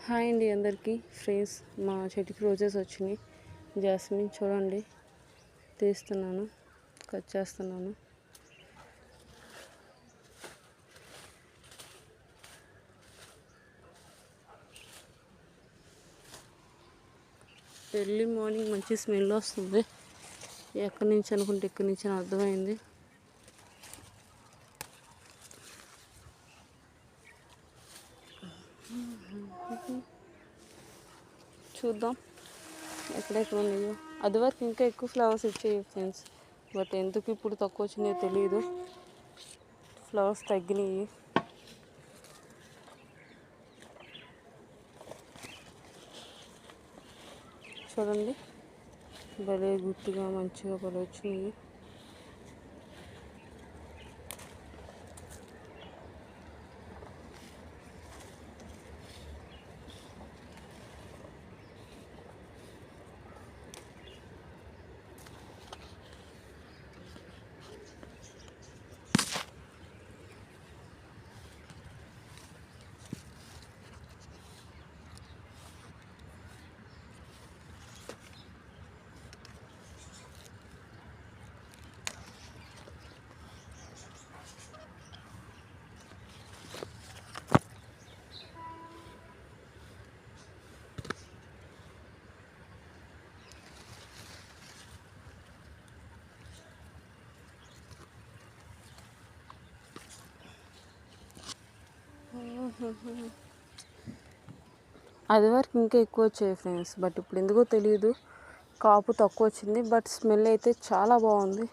Hi అండి అందరికీ friends, మా చెట్టుకి రోజెస్ వచ్చినాయి. జాస్మిన్ చూడండి, తీస్తున్నాను, కట్ చేస్తున్నాను. ఎర్లీ మార్నింగ్ మంచి స్మెల్ వస్తుంది. ఎక్కడి నుంచి అనుకుంటే ఎక్కడి నుంచి అని అర్థమైంది. చూద్దాం ఎక్కడెక్కడ ఉన్నాయో. అది వరకు ఇంకా ఎక్కువ ఫ్లవర్స్ వచ్చాయి ఫ్రెండ్స్, బట్ ఎందుకు ఇప్పుడు తక్కువ వచ్చినాయో తెలియదు. ఫ్లవర్స్ తగ్గినాయి. చూడండి, భలే గుట్టిగా మంచిగా భలే వచ్చినాయి. అది వరకు ఇంకా ఎక్కువ వచ్చాయి ఫ్రెండ్స్, బట్ ఇప్పుడు ఎందుకో తెలియదు, కాపు తక్కువ వచ్చింది. బట్ స్మెల్ అయితే చాలా బాగుంది.